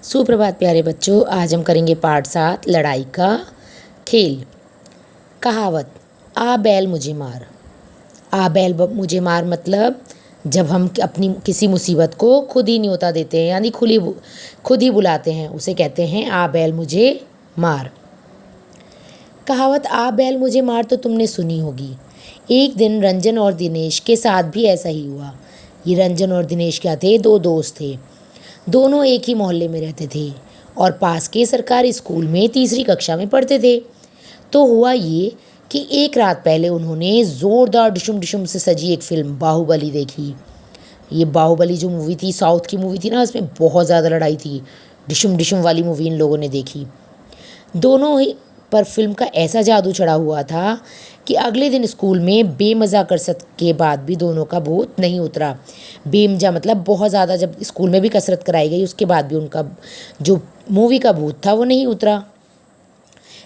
सुप्रभात प्यारे बच्चों। आज हम करेंगे पाठ 7 लड़ाई का खेल। कहावत आ बैल मुझे मार। आ बैल मुझे मार मतलब जब हम अपनी किसी मुसीबत को खुद ही न्योता देते हैं, यानी खुद ही बुलाते हैं, उसे कहते हैं आ बैल मुझे मार। कहावत आ बैल मुझे मार तो तुमने सुनी होगी। एक दिन रंजन और दिनेश के साथ भी ऐसा ही हुआ। ये रंजन और दिनेश क्या थे? दो दोस्त थे। दोनों एक ही मोहल्ले में रहते थे और पास के सरकारी स्कूल में तीसरी कक्षा में पढ़ते थे। तो हुआ ये कि एक रात पहले उन्होंने ज़ोरदार डिशुम डिशुम से सजी एक फिल्म बाहुबली देखी। ये बाहुबली जो मूवी थी, साउथ की मूवी थी ना, उसमें बहुत ज़्यादा लड़ाई थी। डिशुम डिशुम वाली मूवी इन लोगों ने देखी। दोनों ही पर फिल्म का ऐसा जादू चढ़ा हुआ था कि अगले दिन स्कूल में बेमज़ा कसरत के बाद भी दोनों का भूत नहीं उतरा। बेमज़ा मतलब बहुत ज़्यादा, जब स्कूल में भी कसरत कराई गई उसके बाद भी उनका जो मूवी का भूत था वो नहीं उतरा।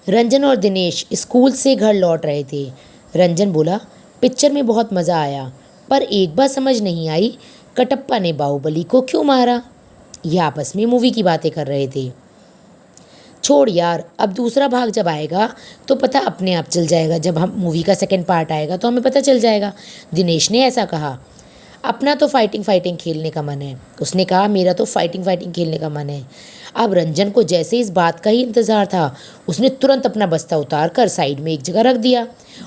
रंजन और दिनेश स्कूल से घर लौट रहे थे। रंजन बोला, पिक्चर में बहुत मज़ा आया, पर एक बात समझ नहीं आई, कटप्पा ने बाहुबली को क्यों मारा। ये आपस में मूवी की बातें कर रहे थे। छोड़ यार, अब दूसरा भाग जब आएगा तो पता अपने आप चल जाएगा। जब हम मूवी का सेकंड पार्ट आएगा तो हमें पता चल जाएगा। दिनेश ने ऐसा कहा। अपना तो फाइटिंग फाइटिंग खेलने का मन है, उसने कहा। मेरा तो फाइटिंग फाइटिंग खेलने का मन है। अब रंजन को जैसे इस बात का ही इंतज़ार था, उसने तुरंत अपना बस्ता उतार कर साइड में एक जगह रख दिया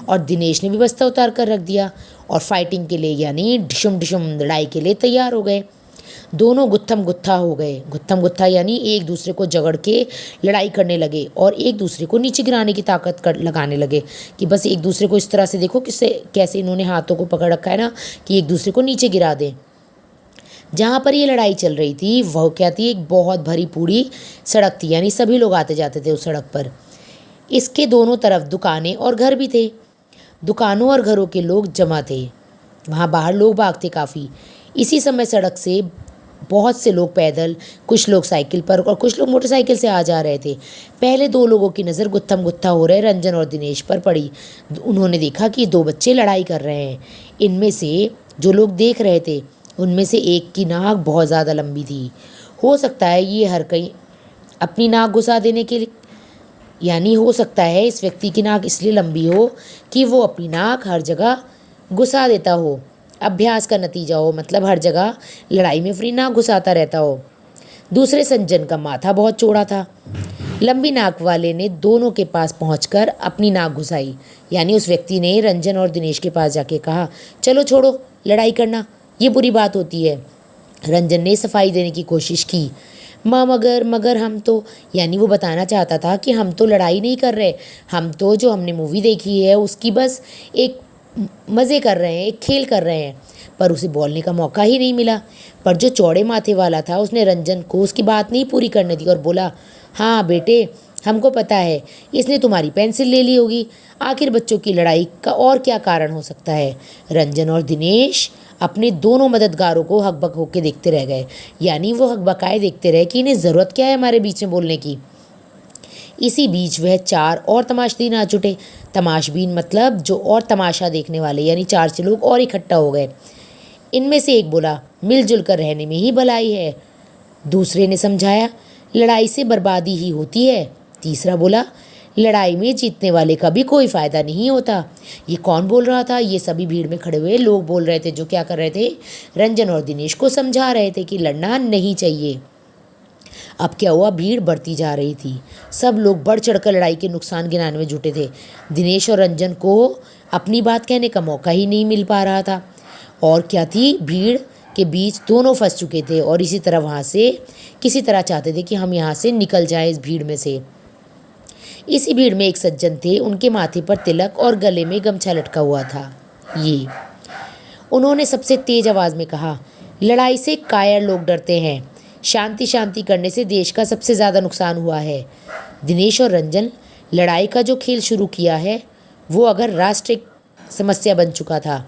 और दिनेश ने भी बस्ता उतार कर रख दिया और फाइटिंग के लिए यानी डिशुम डिशुम लड़ाई के लिए तैयार हो गए। दोनों गुत्थम गुत्था हो गए। गुत्थम गुत्था यानी एक दूसरे को जगड़ के लड़ाई करने लगे और एक दूसरे को नीचे गिराने की ताकत लगाने लगे कि बस एक दूसरे को इस तरह से देखो किससे कैसे इन्होंने हाथों को पकड़ रखा है ना, कि एक दूसरे को नीचे गिरा दें। जहाँ पर ये लड़ाई चल रही थी वह क्या थी? एक बहुत भरी पूरी सड़क थी, यानी सभी लोग आते जाते थे उस सड़क पर। इसके दोनों तरफ दुकानें और घर भी थे। दुकानों और घरों के लोग जमा थे। वहाँ बाहर लोग भाग थे काफ़ी। इसी समय सड़क से बहुत से लोग पैदल, कुछ लोग साइकिल पर और कुछ लोग मोटरसाइकिल से आ जा रहे थे। पहले दो लोगों की नज़र गुत्थम गुत्था हो रहे रंजन और दिनेश पर पड़ी। उन्होंने देखा कि दो बच्चे लड़ाई कर रहे हैं। इनमें से जो लोग देख रहे थे उनमें से एक की नाक बहुत ज़्यादा लंबी थी। हो सकता है ये हर कहीं अपनी नाक घुसा देने के लिए, यानी हो सकता है इस व्यक्ति की नाक इसलिए लंबी हो कि वो अपनी नाक हर जगह घुसा देता हो। अभ्यास का नतीजा हो, मतलब हर जगह लड़ाई में अपनी नाक घुसाता रहता हो। दूसरे सज्जन का माथा बहुत चौड़ा था। लंबी नाक वाले ने दोनों के पास पहुंचकर अपनी नाक घुसाई, यानी उस व्यक्ति ने रंजन और दिनेश के पास जाके कहा, चलो छोड़ो लड़ाई करना, ये बुरी बात होती है। रंजन ने सफाई देने की कोशिश की। मगर हम तो, यानी वो बताना चाहता था कि हम तो लड़ाई नहीं कर रहे, हम तो जो हमने मूवी देखी है उसकी बस एक मज़े कर रहे हैं, एक खेल कर रहे हैं। पर उसे बोलने का मौका ही नहीं मिला। पर जो चौड़े माथे वाला था उसने रंजन को उसकी बात नहीं पूरी करने दी और बोला, हाँ बेटे, हमको पता है इसने तुम्हारी पेंसिल ले ली होगी। आखिर बच्चों की लड़ाई का और क्या कारण हो सकता है। रंजन और दिनेश अपने दोनों मददगारों को हकबक होकर देखते रह गए, यानी वो हकबकाए देखते रहे कि इन्हें ज़रूरत क्या है हमारे बीच में बोलने की। इसी बीच वह चार और तमाशबीन आ जुटे। तमाशबीन मतलब जो और तमाशा देखने वाले, यानी चार छह लोग और इकट्ठा हो गए। इनमें से एक बोला, मिलजुल कर रहने में ही भलाई है। दूसरे ने समझाया, लड़ाई से बर्बादी ही होती है। तीसरा बोला, लड़ाई में जीतने वाले का भी कोई फ़ायदा नहीं होता। ये कौन बोल रहा था? ये सभी भीड़ में खड़े हुए लोग बोल रहे थे, जो क्या कर रहे थे, रंजन और दिनेश को समझा रहे थे कि लड़ना नहीं चाहिए। अब क्या हुआ? भीड़ बढ़ती जा रही थी। सब लोग बढ़ चढ़कर लड़ाई के नुकसान गिनाने में जुटे थे। दिनेश और रंजन को अपनी बात कहने का मौका ही नहीं मिल पा रहा था। और क्या थी, भीड़ के बीच दोनों फंस चुके थे और इसी तरह वहाँ से किसी तरह चाहते थे कि हम यहाँ से निकल जाएं इस भीड़ में से। इसी भीड़ में एक सज्जन थे, उनके माथे पर तिलक और गले में गमछा लटका हुआ था। उन्होंने सबसे तेज आवाज़ में कहा, लड़ाई से कायर लोग डरते हैं, शांति शांति करने से देश का सबसे ज़्यादा नुकसान हुआ है। दिनेश और रंजन, लड़ाई का जो खेल शुरू किया है वो अगर राष्ट्रीय समस्या बन चुका था।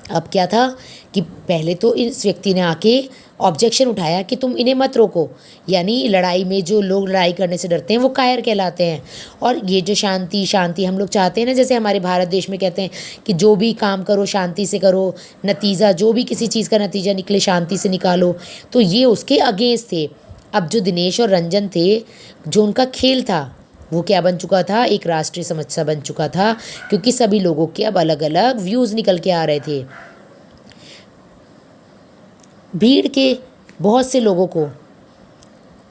अब क्या था कि पहले तो इस व्यक्ति ने आके ऑब्जेक्शन उठाया कि तुम इन्हें मत रोको, यानी लड़ाई में जो लोग लड़ाई करने से डरते हैं वो कायर कहलाते हैं। और ये जो शांति शांति हम लोग चाहते हैं ना, जैसे हमारे भारत देश में कहते हैं कि जो भी काम करो शांति से करो, नतीजा जो भी किसी चीज़ का नतीजा निकले शांति से निकालो, तो ये उसके अगेंस्ट थे। अब जो दिनेश और रंजन थे, जो उनका खेल था वो क्या बन चुका था, एक राष्ट्रीय समस्या बन चुका था, क्योंकि सभी लोगों के अब अलग अलग व्यूज़ निकल के आ रहे थे। भीड़ के बहुत से लोगों को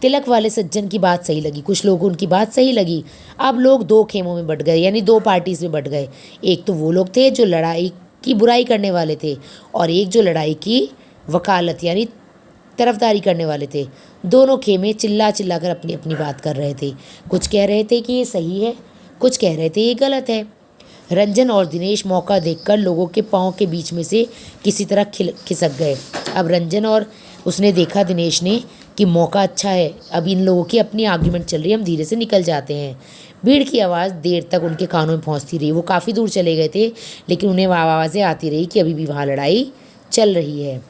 तिलक वाले सज्जन की बात सही लगी, कुछ लोगों को उनकी बात सही लगी। अब लोग दो खेमों में बट गए, यानी दो पार्टीज में बट गए। एक तो वो लोग थे जो लड़ाई की बुराई करने वाले थे, और एक जो लड़ाई की वकालत यानी तरफदारी करने वाले थे। दोनों खेमे चिल्ला चिल्ला कर अपनी अपनी बात कर रहे थे। कुछ कह रहे थे कि ये सही है, कुछ कह रहे थे ये गलत है। रंजन और दिनेश मौका देखकर लोगों के पाँव के बीच में से किसी तरह खिसक गए। अब रंजन और उसने देखा, दिनेश ने, कि मौका अच्छा है, अब इन लोगों की अपनी आर्ग्यूमेंट चल रही है, हम धीरे से निकल जाते हैं। भीड़ की आवाज़ देर तक उनके कानों में पहुंचती रही। वो काफ़ी दूर चले गए थे, लेकिन उन्हें आवाज़ें आती रही कि अभी भी वहाँ लड़ाई चल रही है।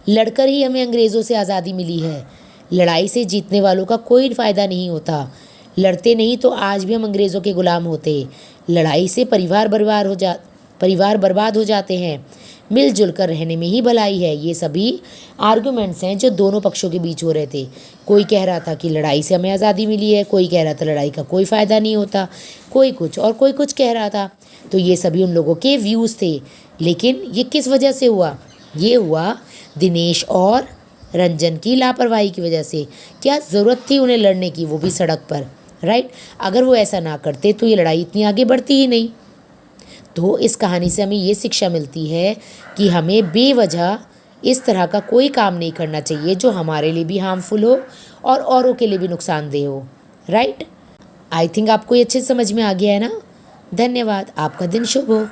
लड़कर ही हमें अंग्रेज़ों से आज़ादी मिली है। लड़ाई से जीतने वालों का कोई फ़ायदा नहीं होता। लड़ते नहीं तो आज भी हम अंग्रेज़ों के ग़ुलाम होते। लड़ाई से परिवार बर्बाद हो जाते हैं। मिलजुल कर रहने में ही भलाई है। ये सभी आर्गुमेंट्स हैं जो दोनों पक्षों के बीच हो रहे थे। कोई कह रहा था कि लड़ाई से हमें आज़ादी मिली है, कोई कह रहा था लड़ाई का कोई फ़ायदा नहीं होता, कोई कुछ और कोई कुछ कह रहा था। तो ये सभी उन लोगों के व्यूज़ थे। लेकिन ये किस वजह से हुआ? ये हुआ दिनेश और रंजन की लापरवाही की वजह से। क्या ज़रूरत थी उन्हें लड़ने की, वो भी सड़क पर, राइट? अगर वो ऐसा ना करते तो ये लड़ाई इतनी आगे बढ़ती ही नहीं। तो इस कहानी से हमें ये शिक्षा मिलती है कि हमें बेवजह इस तरह का कोई काम नहीं करना चाहिए जो हमारे लिए भी हार्मफुल हो और औरों के लिए भी नुकसानदेह हो, राइट? आई थिंक आपको ये अच्छे से समझ में आ गया है ना। धन्यवाद, आपका दिन शुभ हो।